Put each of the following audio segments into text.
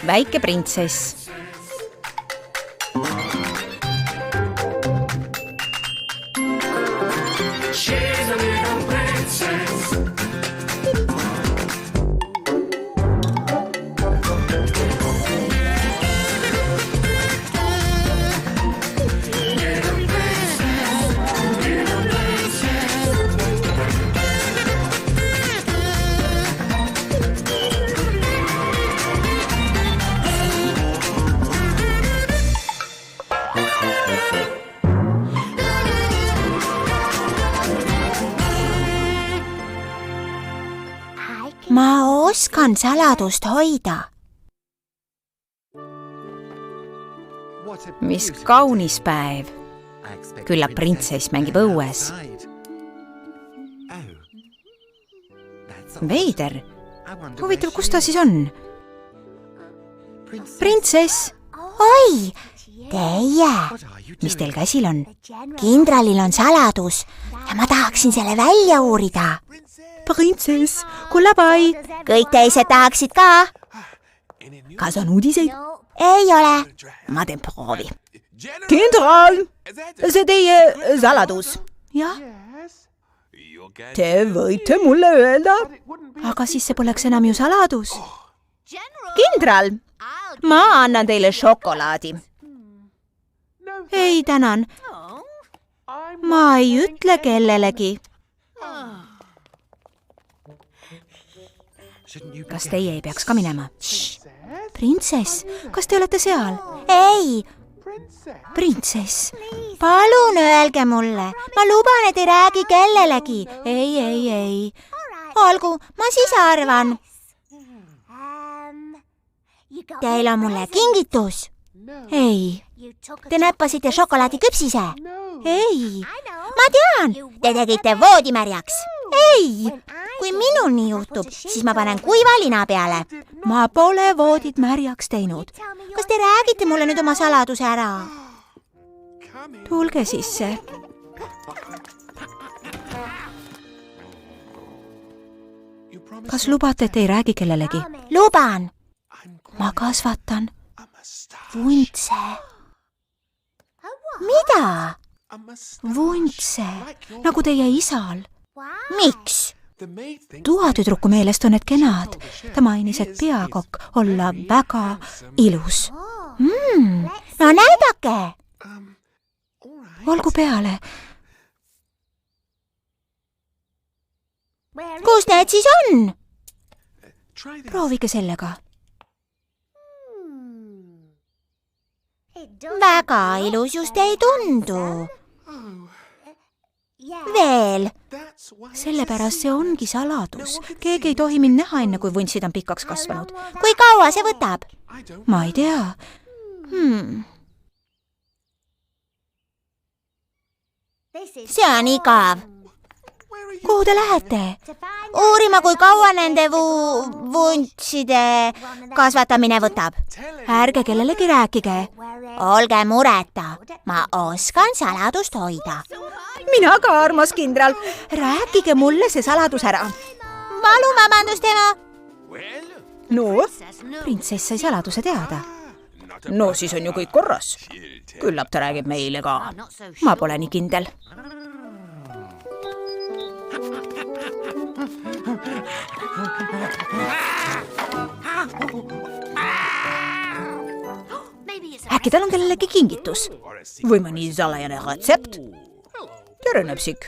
väike printsess. Ma oskan saladust hoida. Mis kaunis päev. Küllap printsess mängib õues. Veider. Huvitav, kus ta siis on? Printsess! Oi, teie! Mis teil käsil on? Kindralil on saladus ja ma tahaksin selle välja uurida. Printsess, kullapai! Kõik teised tahaksid ka. Kas on uudiseid? Ei ole. Ma teen proovi. Kindral! See teie saladus. Jah. Te võite mulle öelda. Aga siis see poleks enam ju saladus. Kindral! Ma annan teile šokolaadi. Ei, tänan. Ma ei ütle kellelegi. Kas teie ei peaks ka minema? Printsess, kas te olete seal? Ei, Printsess, palun öelge mulle. Ma luban, et ei räägi kellelegi. ei. Olgu, ma siis arvan. Teil on mulle kingitus. Ei, Te näppasite šokolaadiküpsise. ei. Ma tean, te tegite voodi märjaks. Ei, Kui minul nii juhtub, siis ma panen kuiva lina peale. ma pole voodit märjaks teinud. Kas te räägite mulle nüüd oma saladuse ära? Tulge sisse. Kas lubate, et ei räägi kellelegi? Luban. Ma kasvatan Vuntse. Mida? vuntse, nagu teie isal. Miks? Tuhatüdruku meelest on need kenad. Ta mainis, et peakokk olla väga ilus. No näidake. Olgu peale. Kus need siis on? Proovige sellega. Väga ilus just ei tundu. Veel. Sellepärast see ongi saladus. Keegi ei tohi mind näha enne, kui vuntsid on pikaks kasvanud. Kui kaua see võtab? Ma ei tea. See on igav. Kuhu te lähete? Uurima, kui kaua nende vuntside kasvatamine võtab. Ärge kellelegi rääkige. Olge mureta, ma oskan saladust hoida. Mina ka, armas kindral. Rääkige mulle see saladus ära. Palun vabandust, ema. No, printsess sai saladuse teada. No siis on ju kõik korras. Küllap ta räägib meile ka. Ma pole nii kindel. Äkki tal on kellelegi kingitus? Või mõni salajane retsept? Tere, Nõpsik.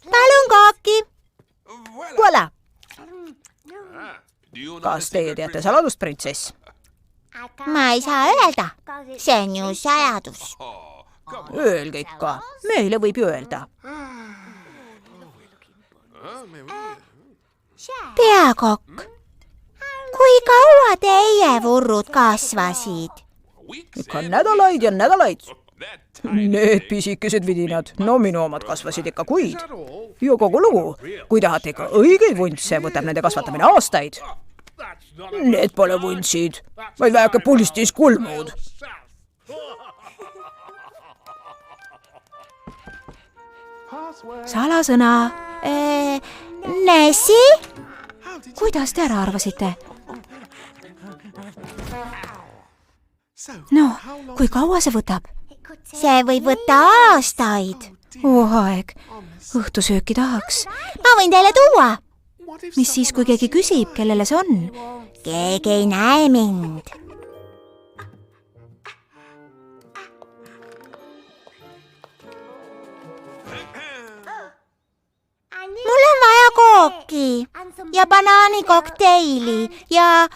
Palun kooki. Voilà. Kas teie teate saladust, printsess? Ma ei saa öelda. See on ju saladus. Öelge ikka. Meile võib ju öelda. Peakokk, kui kaua teie vurrud kasvasid? Ikka nädalaid ja nädalaid. Need pisikesed vidinad, no minu omad kasvasid ikka kuid. Ja kogu lugu, kui tahate ikka õigeid vuntse, võtab nende kasvatamine aastaid. Need pole vuntsid, vaid väike pulistis kulmud. Salasõna. Nessie? Kuidas te ära arvasite? no, kui kaua see võtab? see võib võtta aastaid. Aeg, õhtusööki tahaks. ma võin teile tuua. Mis siis, kui keegi küsib, kellele see on? keegi ei näe mind. mul on vaja kooki ja banaanikokteili ja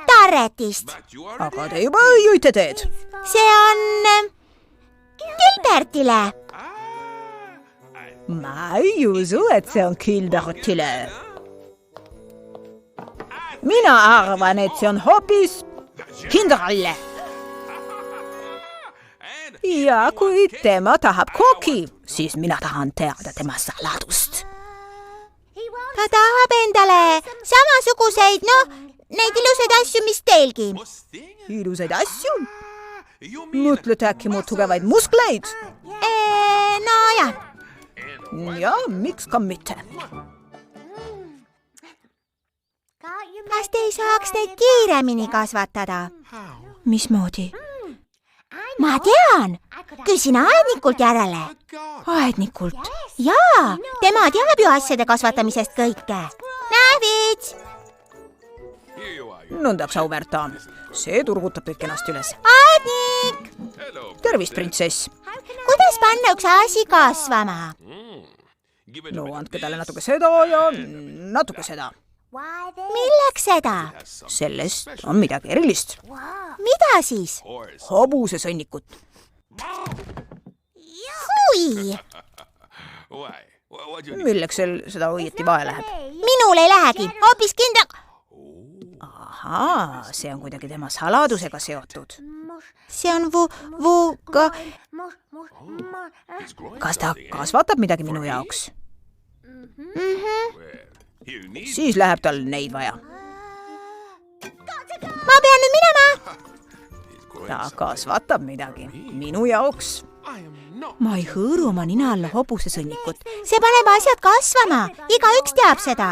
tarretist. Aga te juba jõite teed. see on Gilbertile. Ma ei usu, et see on Gilbertile. Mina arvan, et see on hoopis kindralile. Ja kui tema tahab kooki, siis mina tahan teada tema saladust. ta tahab endale samasuguseid, neid ilusaid asju, mis teilgi. Ilusaid asju? Mõtled äkki mu tugevaid muskleid? no jah. Ja, miks ka mitte? kas te ei saaks neid kiiremini kasvatada? Mismoodi? ma tean, küsin aednikult järele. Aednikult? jaa, tema teab ju asjade kasvatamisest kõike. Nävid! Nõndaks, auväärt daam. See turgutab kõik kenasti üles. Aednik! Tervist, printsess. kuidas panna üks asi kasvama? No andke talle natuke seda ja natuke seda. milleks seda? Sellest on midagi erilist. mida siis? Hobusesõnnikut. Hui! Milleks seda õieti vaja läheb? minul ei lähegi, hoopis kindla... Ahaa, see on kuidagi tema saladusega seotud. see on vuuga... Kas ta kasvatab midagi minu jaoks? Siis läheb tal neid vaja. ma pean nüüd minema. Ta kasvatab midagi minu jaoks. Ma ei hõõru oma nina alla hobusesõnnikut. see paneb asjad kasvama, igaüks teab seda.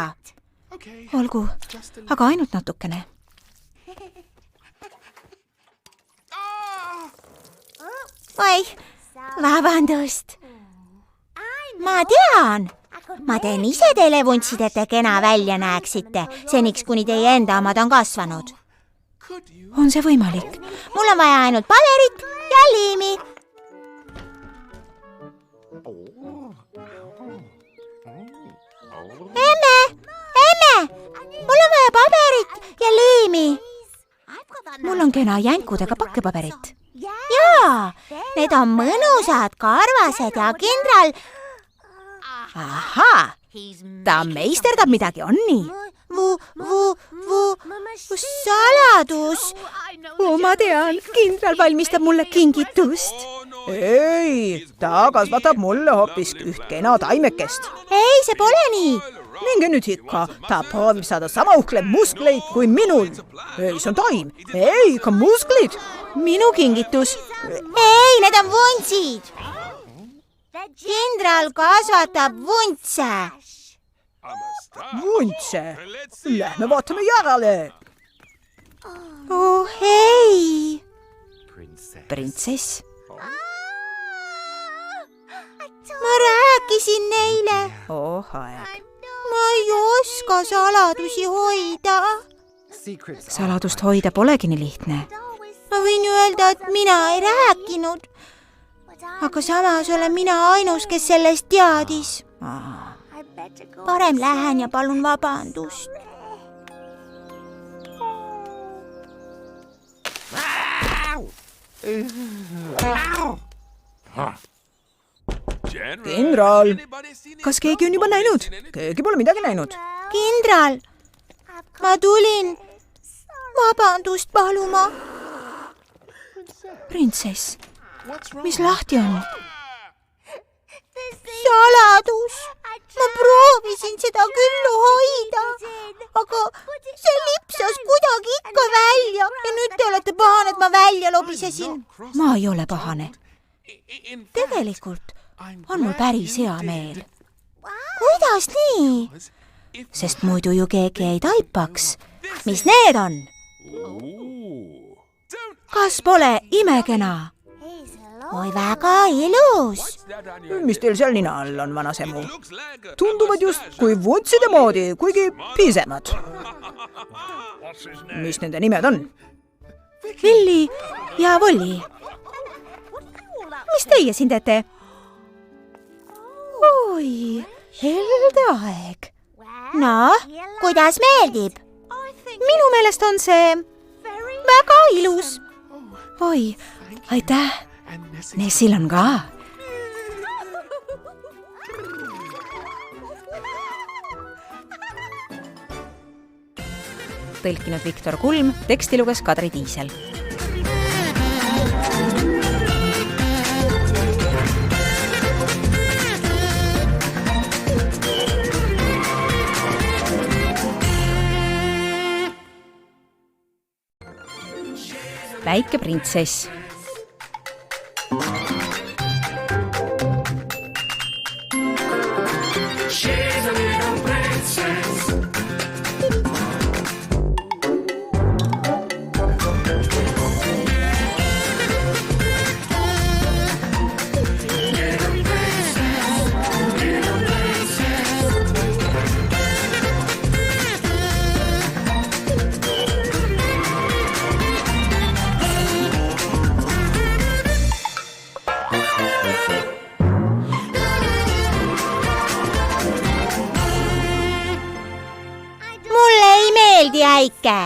Olgu, aga ainult natukene. oi, vabandust. ma tean. ma teen ise teile vuntsid, et te kena välja näeksite, seniks kuni teie enda omad on kasvanud. On see võimalik? mul on vaja ainult paberit ja liimi. emme, mul on vaja paberit ja liimi. Mul on kena jänkudega pakkepaberit. jaa, need on mõnusad, karvased ja kindral... Ahaa, ta meisterdab midagi, on nii? Saladus. Ma tean, kindral valmistab mulle kingitust. Ei, ta kasvatab mulle hoopis üht kena taimekest. ei, see pole nii. Minge nüüd ikka, ta proovib saada sama uhkleid muskleid kui minul. Ei, see on taim. Ei, ikka musklid. Minu kingitus. ei, need on vuntsid. kindral kasvatab vuntse. Vuntse. Lähme vaatame järele. oh ei. Printsess. ma rääkisin neile. Oh aeg. ma ei oska saladusi hoida. Saladust hoida polegi nii lihtne. ma võin öelda, et mina ei rääkinud. aga samas olen mina ainus, kes sellest teadis. parem lähen ja palun vabandust. Kindral, kas keegi on juba näinud? Keegi pole midagi näinud. kindral, ma tulin vabandust paluma. Printsess, mis lahti on? Saladus. ma proovisin seda küll hoida, aga see lipsas kuidagi ikka välja ja nüüd te olete pahane, et ma välja lobisesin. Ma ei ole pahane. Tegelikult on mul päris hea meel. Kuidas nii? Sest muidu ju keegi ei taipaks. Mis need on? kas pole imekena? Oi, väga ilus. Mis teil seal nina all on, vanasemu? Tunduvad just kui vuntside moodi, kuigi pisemad. Mis nende nimed on? Villi ja Volli. Mis teie siin teete? Oi, helde aeg. No, kuidas meeldib? Minu meelest on see väga ilus. Oi, aitäh. Nessil on ka. Tõlkinud Viktor Kulm, teksti luges Kadri Tiisel. Väike printsess. Äike.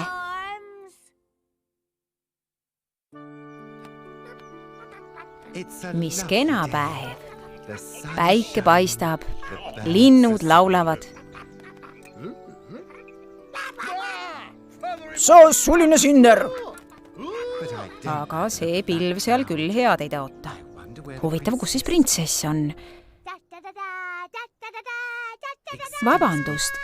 Mis kena päev. Päike paistab, linnud laulavad. Sa suline sinder! Aga see pilv seal küll head ei tõota. Huvitav, kus siis printsess on? Vabandust,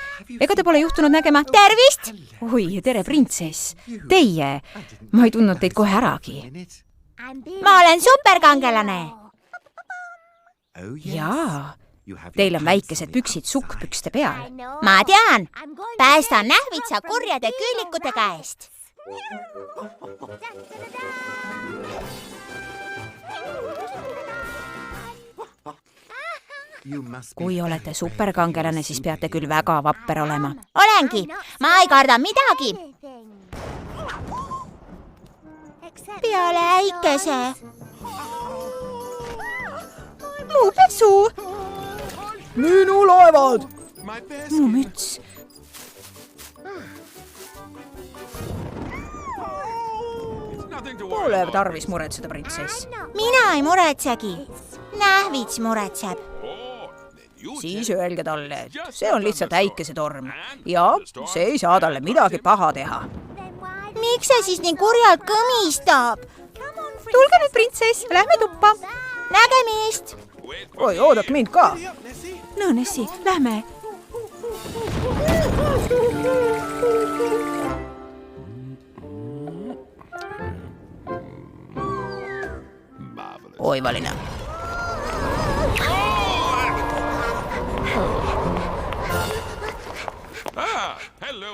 ega te pole juhtunud nägema? Tervist! Oi, tere, printsess! Teie, ma ei tundnud teid kohe äragi. Ma olen superkangelane. Jaa, teil on väikesed püksid sukkpükste peal. Ma tean, päästan nähvitsa kurjade küülikute käest. Kui olete superkangelane, siis peate küll väga vapper olema. Olengi, ma ei karda midagi. Peale äikese. Mu pesu. Minu laevad. Mu müts. Pole tarvis muretseda, printsess. Mina ei muretsegi. Nähvits muretseb. Siis öelge talle, et see on lihtsalt äikesetorm ja see ei saa talle midagi paha teha. Miks see siis nii kurjalt kõmistab? Tulge nüüd, printsess, lähme tuppa. Nägemist! Oi, oodake mind ka. No, Nessi, lähme. Oivaline.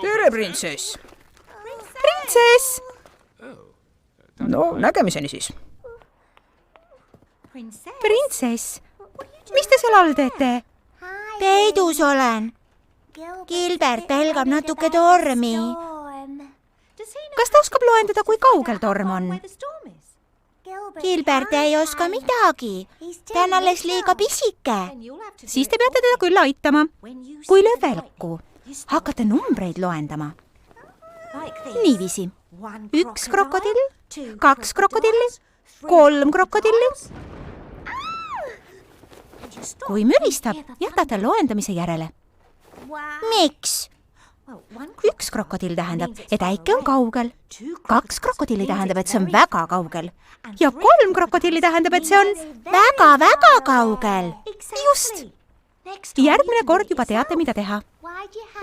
Tere, printsess! Printsess! No, nägemiseni siis. Printsess, mis te seal all teete? Peidus olen. Gilbert pelgab natuke tormi. Kas ta oskab loendada, kui kaugel torm on? Gilbert ei oska midagi. Ta on alles liiga pisike. Siis te peate teda küll aitama. Kui löövelku, hakkate numbreid loendama. Niiviisi. 1 krokodill, 2 krokodilli, 3 krokodilli. Kui müristab, jätate loendamise järele. Miks? 1 krokodill tähendab, et äike on kaugel. 2 krokodilli tähendab, et see on väga kaugel. Ja 3 krokodilli tähendab, et see on väga-väga kaugel. Just! Järgmine kord juba teate, mida teha.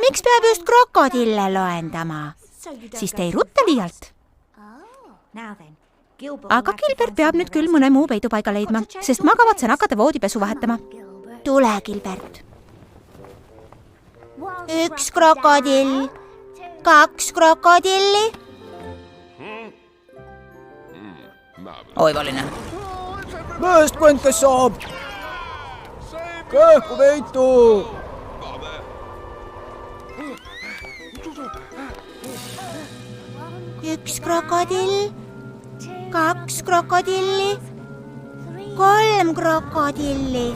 Miks peab just krokodille loendama? Siis te ei rutta liialt. Aga Gilbert peab nüüd küll mõne muu peidupaiga leidma, sest ma kavatsen hakata voodipesu vahetama. Tule, Gilbert. 1 krokodill, 2 krokodilli. oivaline. Päästku end, kes saab. Kähku peitu. Üks krokodill, 2 krokodilli, 3 krokodilli.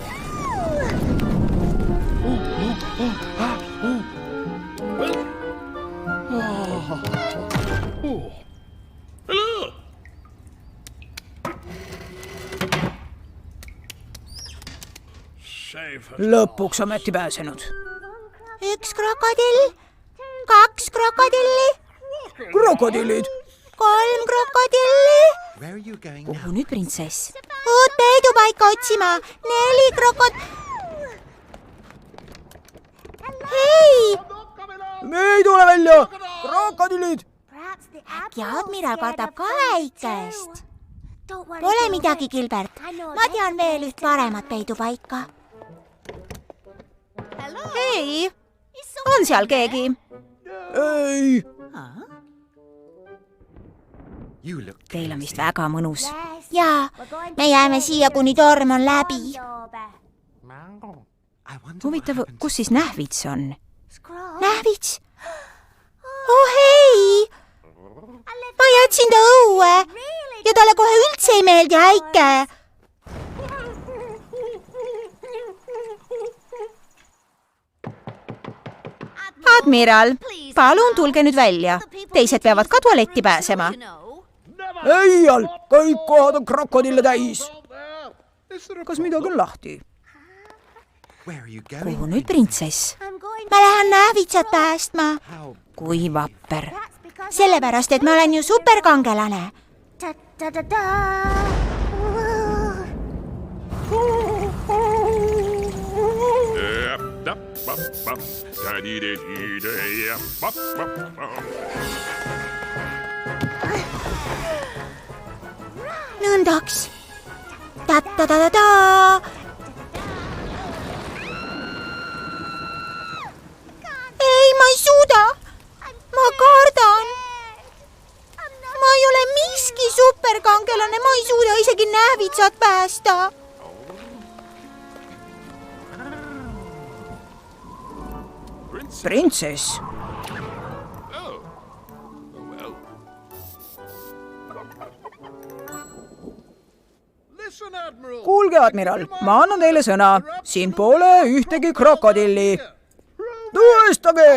Lõpuks ometi pääsenud. 1 krokodill, 2 krokodilli, Krokodillid. 3 krokodilli. Kuhu nüüd, printsess? Uut peidupaika otsima. 4 Hei! Me ei tule välja! Krokodillid! Äkki admiral kardab ka väikest? Pole midagi, Gilbert. Ma tean veel üht paremat peidupaika. Hei! On seal keegi? Ei! Teil on vist väga mõnus. Jaa, me jääme siia, kuni torm on läbi. Huvitav, kus siis Nähvits on? Nähvits? Oh hei! Ma jätsin ta õue ja talle kohe üldse ei meeldi äike. Admiral, palun tulge nüüd välja. Teised peavad ka tualetti pääsema. Ei all, kõik kohad on krokodille täis. Kas midagi on lahti? Kuhu nüüd, printsess? Ma lähen Nähvitsat päästma. Kui vapper. Sellepärast, et ma olen ju superkangelane. Nõndaks. Ta-ta-ta-ta-ta. Ei, ma ei suuda. Ma kardan. Ma ei ole miski superkangelane. Ma ei suuda isegi Nähvitsat päästa. Printsess. Kuulge, admiral, ma annan teile sõna. Siin pole ühtegi krokodilli. Tõestage!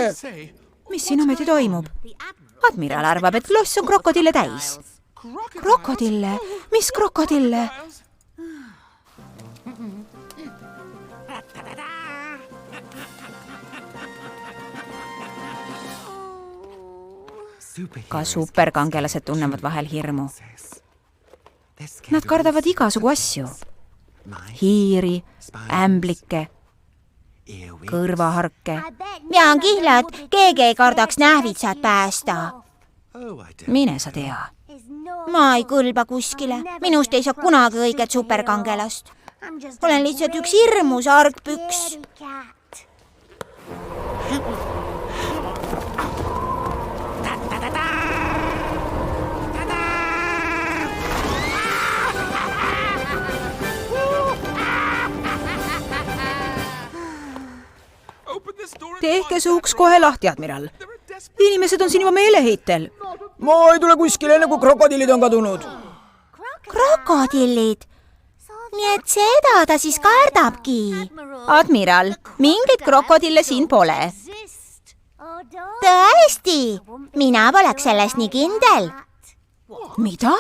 Mis siin ometi toimub? Admiral arvab, et loss on krokodille täis. Krokodille? Mis krokodille? Ka superkangelased tunnevad vahel hirmu. Nad kardavad igasugu asju. Hiiri, ämblikke, kõrvaharke. Ja on kihla, et keegi ei kardaks Nähvitsat päästa. Mine sa tea. Ma ei kõlba kuskile. Minust ei saa kunagi õiget superkangelast. Olen lihtsalt üks hirmus argpüks. Tehke see uks kohe lahti, admiral. Inimesed on siin juba meeleheitel. Ma ei tule kuskile enne, kui krokodillid on kadunud. Krokodillid? Nii et seda ta siis kardabki. Admiral, mingeid krokodille siin pole. Tõesti? Mina poleks sellest nii kindel. Mida?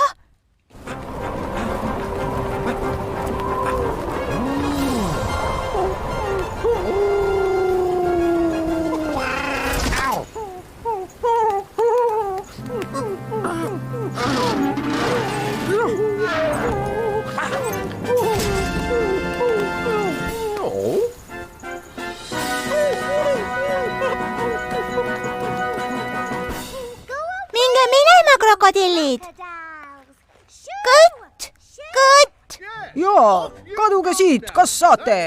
Minge minema, krokodillid! Kõtt! Kõtt! Jaa, kaduge siit, kas saate?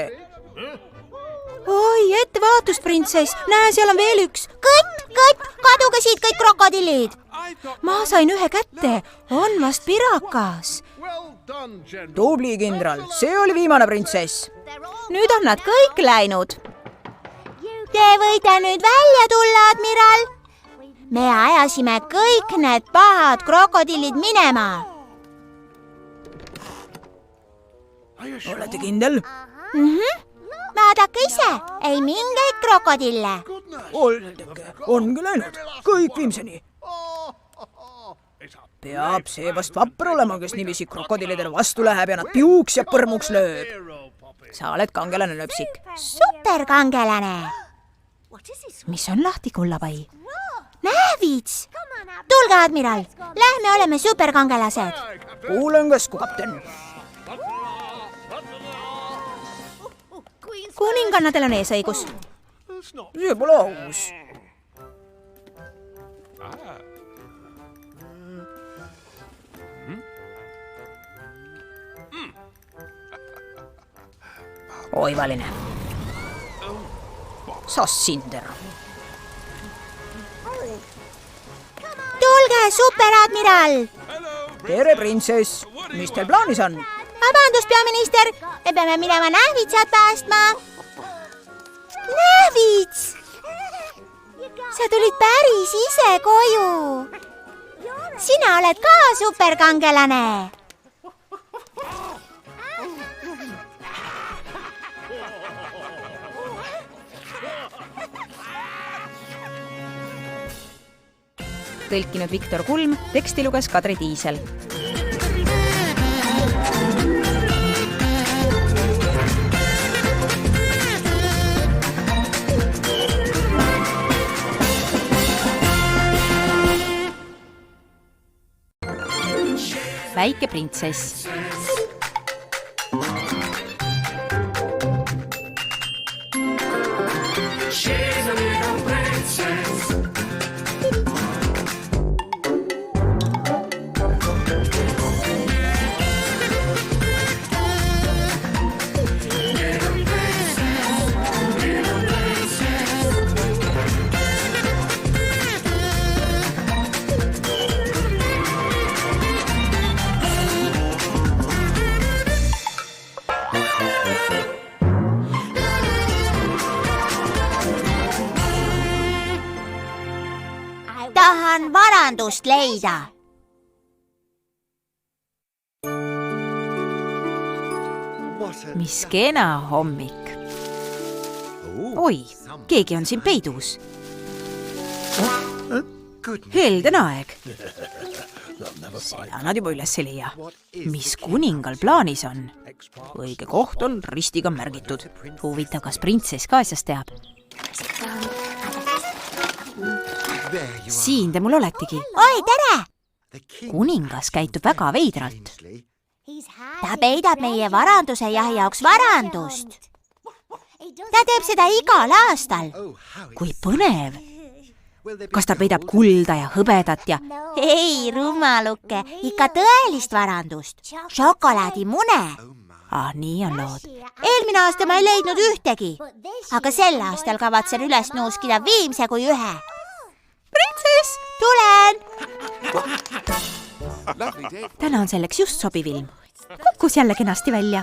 Oi, ettevaatust, printsess. Näe, seal on veel üks. Kõtt! Kõtt! Kaduge siit kõik krokodillid! Ma sain ühe kätte. On vast pirakas. tubli, kindral, see oli viimane printsess. nüüd on nad kõik läinud. Te võite nüüd välja tulla, admiral. me ajasime kõik need pahad krokodillid minema. olete kindel? Vaadake ise, ei mingeid krokodille. Oldake, ongi läinud, kõik viimseni. Peab see vast vapper olema, kes niiviisi krokodillidele vastu läheb ja nad piuks ja põrmuks lööb. Sa oled kangelane, Nöpsik. Superkangelane. mis on lahti, kullapai? Näevits! Tulge, admiral, lähme oleme superkangelased. Kuulen käsku, kapten. Kuningannadel on eesõigus. See pole aus. Oivaline. Sassinder. Tulge, superadmiral! Tere, printsess. Mis teil plaanis on? Vabandust, peaminister, me peame minema Näevitsat päästma. Näevits! Sa tulid päris ise koju. Sina oled ka superkangelane. Tõlkinud Viktor Kulm, teksti luges Kadri Tiisel. Väike printsess. Tahan varandust leida. Mis kena hommik. Oi, keegi on siin peidus. Helden aeg. Seda nad juba üles ei leia. Mis kuningal plaanis on? Õige koht on ristiga märgitud. Huvitav, kas printsess ka asjast teab? Siin te mul oletegi. Oi, tere! Kuningas käitub väga veidralt. Ta peidab meie varanduse jahi jaoks varandust. Ta teeb seda igal aastal. Kui põnev. Kas ta peidab kulda ja hõbedat ja... Ei, rumaluke, ikka tõelist varandust. Šokolaadimune. Nii on lood. Eelmine aasta ma ei leidnud ühtegi, aga sel aastal kavatsen üles nuuskida viimse kui ühe. Printsess, tulen! Täna on selleks just sobiv ilm. Kukkus jälle kenasti välja.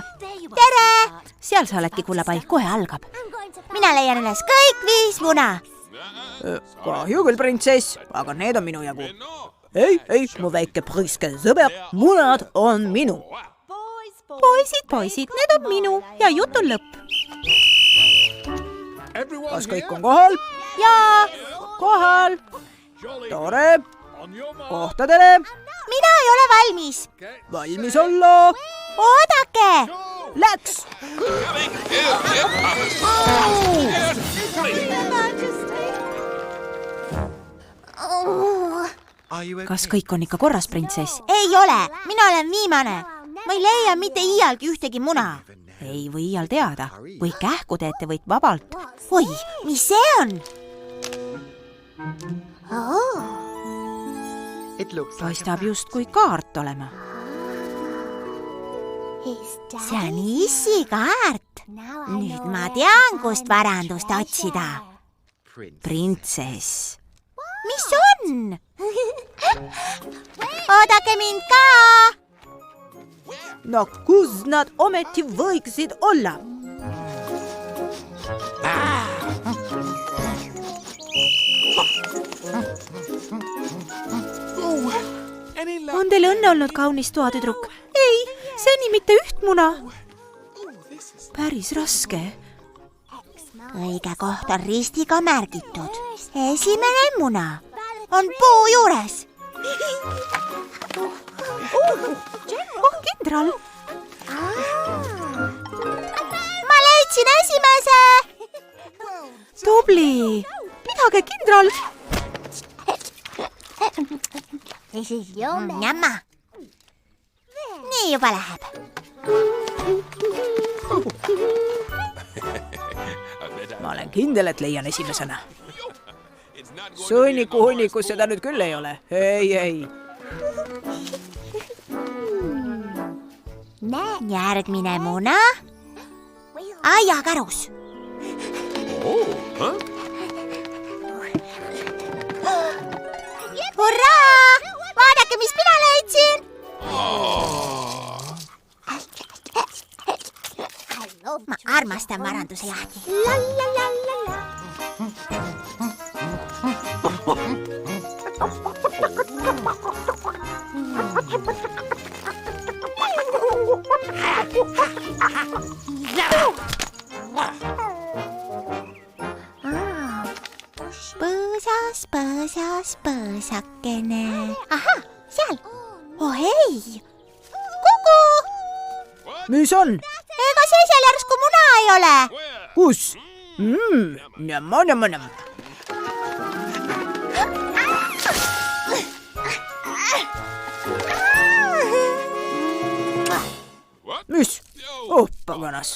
Tere! Seal sa oledki, kullapai, kohe algab. Mina leian üles kõik 5 muna. Kahju küll, printsess, aga need on minu jagu. Ei, mu väike priske sõber, munad on minu. Poisid, need on minu ja jutt on lõpp. Kas kõik on kohal? Jaa, kohal. Tore. Kohtadele. mina ei ole valmis. Valmis olla. Oodake! Läks! Kas kõik on ikka korras, printsess? Ei ole, mina olen viimane. Ma ei leia mitte iialgi ühtegi muna. Ei või iial teada. Või kähku teete võid vabalt. Oi, mis see on? Paistab just kui kaart olema. See on issikaart. Nüüd ma tean, kust varandust otsida. Printsess. Mis on? Oodake mind ka! No kus nad ometi võiksid olla? On teil õnne olnud, kaunis toatüdruk? Ei, seni mitte üht muna. Päris raske. Õige koht on ristiga märgitud. Esimene muna on puu juures. Kindral! Ma leidsin esimese! Tubli! Pidage, kindral! Jamma. Nii juba läheb. Ma olen kindel, et leian esimesena. Sõnniku hunnikus seda nüüd küll ei ole. Ei. Järgmine muna. Aiakarus. Hurraa! Vaadake, mis mina leidsin! Ma armastan varanduse jahti. Põõsakene. Ahah, seal. Oh ei! Kuku! Mis on? Ega see seal järsku muna ei ole? Kus? Njam. Mis? Oh, paganas.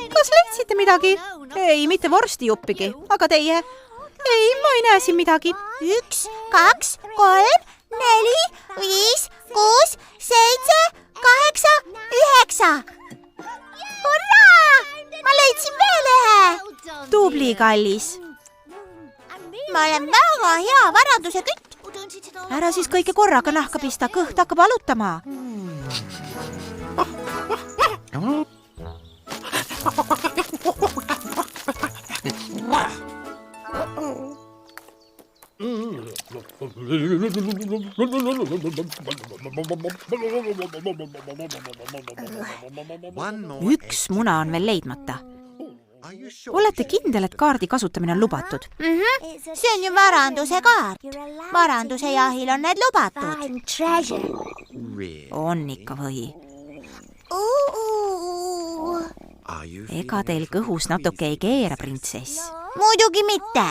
Kas leidsite midagi? Ei, mitte vorstijuppigi. Aga teie? Ei, ma ei näe siin midagi. 1, 2, 3, 4, 5, 6, 7, 8, 9. Hurraa! Ma leidsin veel ühe. Tubli, kallis. Ma olen väga hea varanduse kütt. Ära siis kõike korraga nahka pista, kõht hakkab valutama. Üks muna on veel leidmata. Olete kindel, et kaardi kasutamine on lubatud? See on ju varanduse kaart. Varanduse jahil on need lubatud. On ikka või? Ega teil kõhus natuke ei keera, printsess? Muidugi mitte.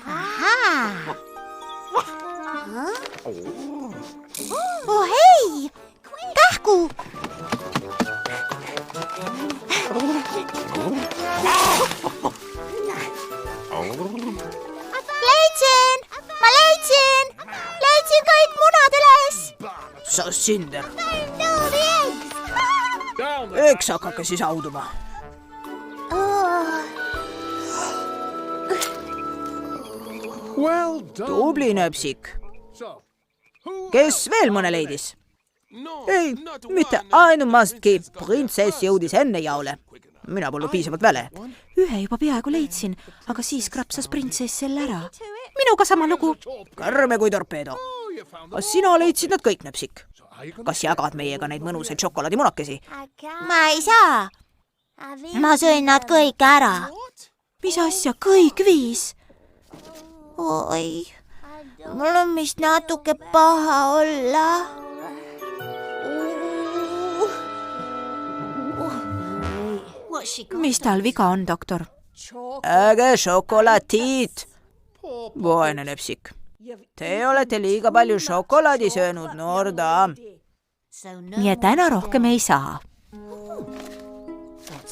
Ahaa. Oh hei! Kähku! Leidsin! Ma leidsin! Leidsin kõik munad üles! Sa sinder! Eks hakake siis auduma. Tubli, nööpsik. Kes veel mõne leidis? Ei, mitte ainumastki. Printsess jõudis enne jaole. Mina polnud piisavalt väle. Ühe juba peaaegu leidsin, aga siis krapsas printsess selle ära. Minuga sama lugu. Karme kui torpeedo. Kas sina leidsid nad kõik, nööpsik? Kas jagad meiega neid mõnusaid šokolaadimunakesi? Ma ei saa. Ma sõin nad kõik ära. Mis asja, kõik 5? Oi, mul on vist natuke paha olla. Mis tal viga on, doktor? Äge šokolaatiid. Vaene nööpsik. Te olete liiga palju šokolaadi söönud, noor daam. Nii et täna rohkem ei saa.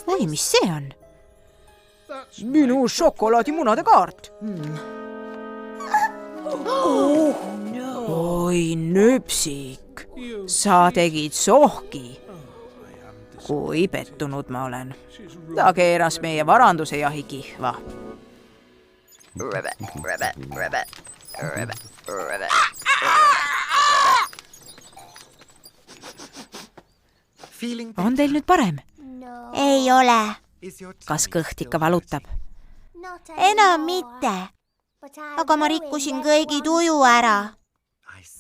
Oi, mis see on? Minu šokolaadimunade kaart. Oi, nööpsik. Sa tegid sohki. Kui pettunud ma olen. Ta keeras meie varanduse jahi kihva. On teil nüüd parem? Ei ole. Kas kõht ikka valutab? Enam mitte. Aga ma rikkusin kõigi tuju ära.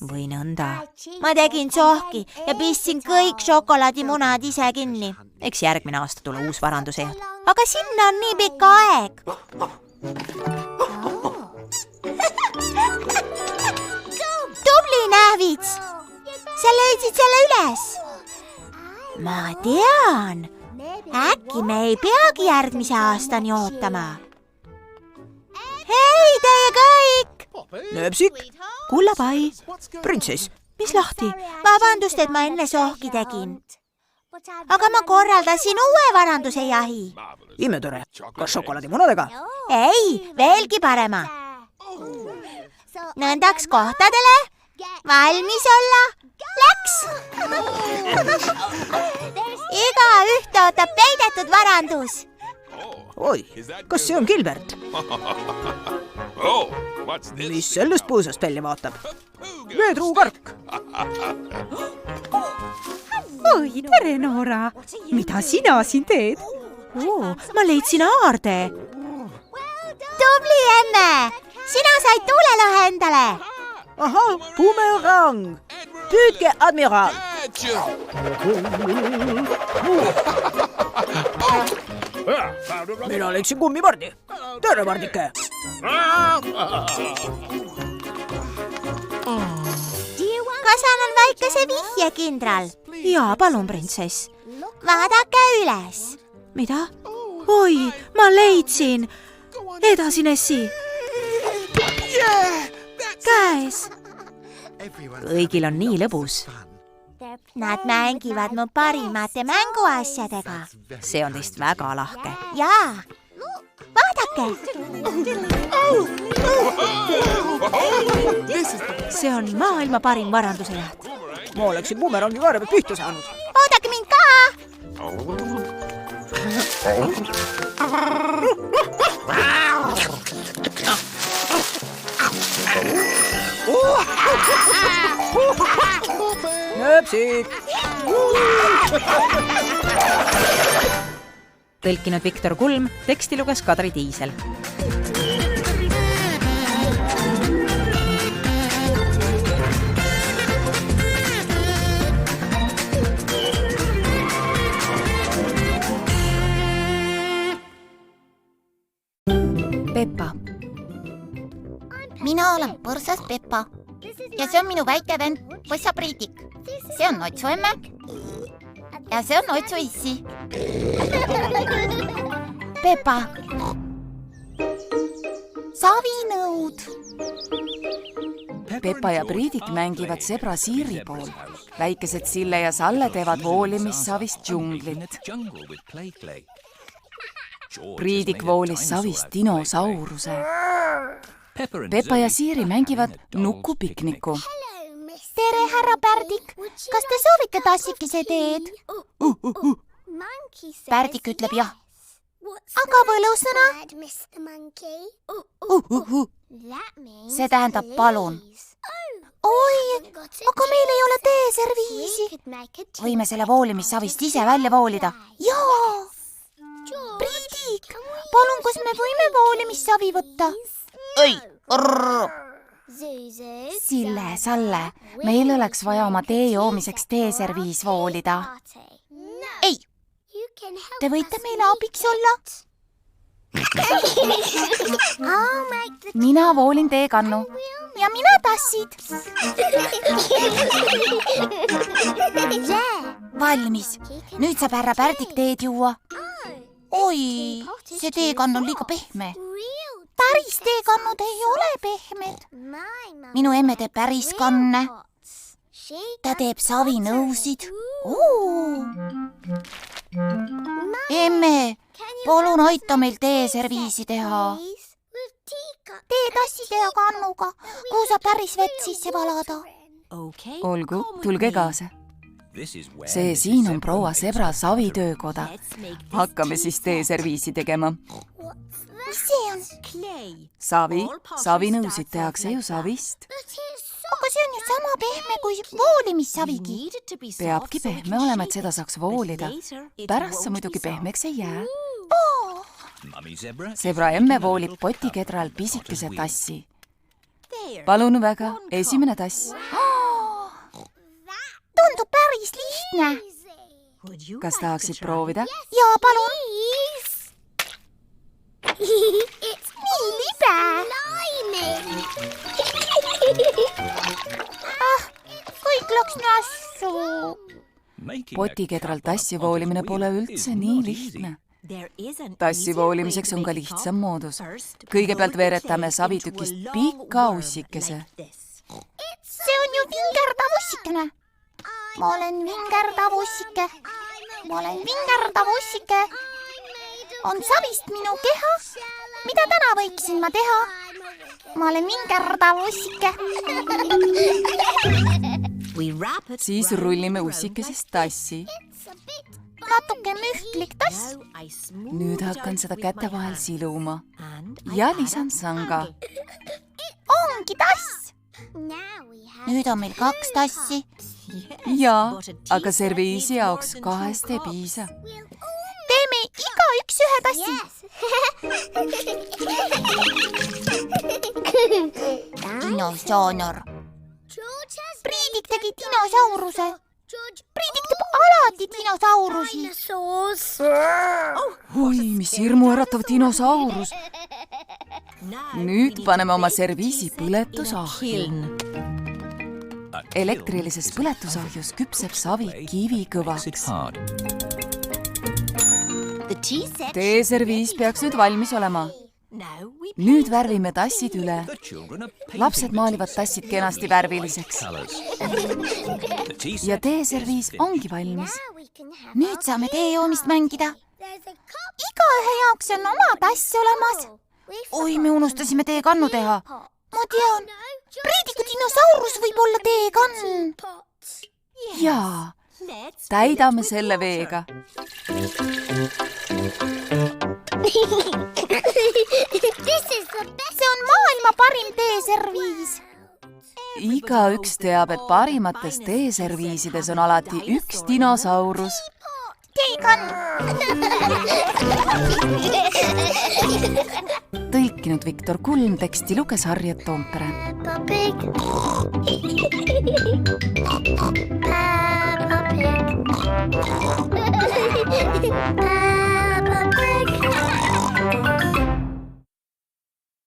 Või nõnda? Ma tegin sohki ja pistsin kõik šokolaadimunad ise kinni. Eks järgmine aasta tule uus varanduse jaht. Aga sinna on nii pikka aeg. Tubli, Nähvits! Sa leidsid selle üles. Ma tean. Äkki me ei peagi järgmise aastani ootama. Hei, teie kõik! Nööpsik, kullapai, printsess, mis lahti? Vabandust, et ma enne sohki tegin. Aga ma korraldasin uue varanduse jahi. Imetore, kas šokolaadimunadega? Ei, veelgi parema. Nõndaks kohtadele. Valmis olla. Läks! Igaüht ootab peidetud varandus. Oi, kas see on Gilbert? Mis sellest põõsast välja vaatab? Veetruukark. Oi, tere, Noora. Mida sina siin teed? Ma leidsin aarde. Tubli, emme! Sina said tuulelõhe endale. Ahah, bumerang. Püüdke, admiraal. Mina leidsin kummipardi. Tere, pardike. Kas annan väikese vihje, kindral? Jaa, palun, printsess. Vaadake üles. Mida? Oi, ma leidsin. Edasi, Nessi. Käes. Kõigil on nii lõbus. Nad mängivad mu parimate mänguasjadega. See on teist väga lahke. Jaa, vaadake. See on maailma parim varanduse jaht. Ma oleksin bumerangi kaare pealt pihta saanud. Oodake mind ka. Nööpsik. Tõlkinud Viktor Kulm, teksti luges Kadri Tiisel. Peppa. Mina olen põrsas Peppa ja see on minu väike vend Põssa Priidik. See on Otsu emme ja see on Otsu issi. Peppa. Savinõud. Peppa ja Priidik mängivad sebra Siiri pool. Väikesed Sille ja Salle teevad voolimissavist džunglit. Priidik voolis savist dinosauruse. Peppa ja Siiri mängivad nukupikniku. Tere, härra Pärdik. Kas te soovite tassikese teed? Pärdik ütleb jah. Aga võlusõna? See tähendab palun. Oi, aga meil ei ole teeserviisi. Võime selle voolimissavist ise välja voolida. Jaa. Priidik, palun, kas me võime voolimissavi võtta? Ei, Sille, Salle, meil oleks vaja oma tee joomiseks teeserviis voolida. Ei, te võite meile abiks olla? Mina voolin teekannu. Ja mina tassid. Valmis. Nüüd saab härra Pärdik teed juua. Oi, see teekann on liiga pehme. Päris teekannud ei ole pehmed. Minu emme teeb päris kanne. Ta teeb savinõusid. Emme, palun aita meil teeserviisi teha. Teetasside ja kannuga, kuhu saab päris vett sisse valada. Olgu, tulge kaasa. See siin on proua Sebra savitöökoda. Hakkame siis teeserviisi tegema. mis see on? savi, savinõusid tehakse ju savist. Aga see on ju sama pehme kui voolimissavigi. Peabki pehme olema, et seda saaks voolida. Pärast see muidugi pehmeks ei jää. Zebra emme voolib potikedral pisikese tassi. Palun väga, esimene tass. Tundub päris lihtne. Kas tahaksid proovida? Jaa, palun. Nii libe. Kõik läks nässu. Potikedral tassi voolimine pole üldse nii lihtne. Tassi voolimiseks on ka lihtsam moodus. Kõigepealt veeretame savitükist pika ussikese. See on ju vingerdav ussikene. Ma olen vingerdav ussike. Ma olen vingerdav ussike. On savist minu keha. Mida täna võiksin ma teha? Ma olen vingerdav ussike. Siis rullime ussikesest tassi. Natuke mühklik tass. Nüüd hakkan seda käte vahel siluma. Ja lisan sanga. Ongi tass. Nüüd on meil 2 tassi. Jaa, aga serviisi jaoks 2 ei piisa. Teeme igaüks 1 tassi. Dinosaur. Priidik tegi dinosauruse. Priidik teeb alati dinosaurusi. Oi, mis hirmuäratav dinosaurus. Nüüd paneme oma serviisi põletusahju. Elektrilises põletusahjus küpseb savi kivikõvaks. Teeserviis peaks nüüd valmis olema. Nüüd värvime tassid üle. Lapsed maalivad tassid kenasti värviliseks. Ja teeserviis ongi valmis. Nüüd saame teejoomist mängida. Igaühe jaoks on oma tass olemas. Oi, me unustasime teekannu teha. Ma tean, Priidiku dinosaurus võib olla teekann. Jaa, täidame selle veega. See on maailma parim teeserviis. Igaüks teab, et parimates teeserviisides on alati üks dinosaurus. Teekann. Tõlkinud Viktor Kulm, teksti luges Harriet Toompere. Peppa Pig.